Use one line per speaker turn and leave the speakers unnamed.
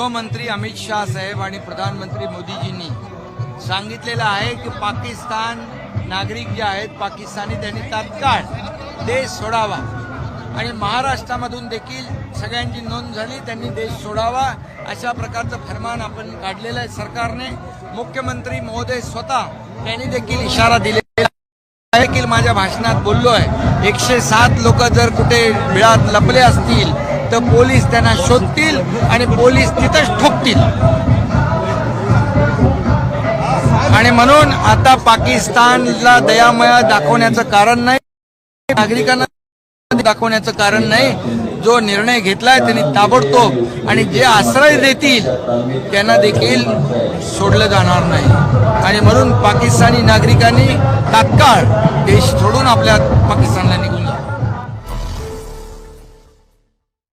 गृहमंत्री अमित शाह साहेब आणि प्रधानमंत्री मोदीजींनी सांगितलेलं आहे की पाकिस्तान नागरिक जे आहेत पाकिस्तानी त्यांनी तात्काळ देश सोडावा आणि महाराष्ट्रामधून देखील सगळ्यांची नोंद झाली, त्यांनी देश सोडावा अशा प्रकारचं फरमान आपण काढलेलं आहे सरकारने। मुख्यमंत्री महोदय स्वतः त्यांनी देखील इशारा दिलेला आहे की माझ्या भाषणात बोललो आहे 107 लोक जर कुठे बिळात लपले असतील तर पोलीस त्यांना शोधतील आणि पोलीस तिथंच ठोकतील। आणि म्हणून आता पाकिस्तानला दयामया दाखवण्याचं कारण नाही, नागरिकांना दाखवण्याचं कारण नाही। जो निर्णय घेतलाय त्यांनी ताबडतोब आणि जे आश्रय देतील त्यांना देखील सोडलं जाणार नाही। आणि म्हणून पाकिस्तानी नागरिकांनी तात्काळ देश सोडून आपल्या पाकिस्तानला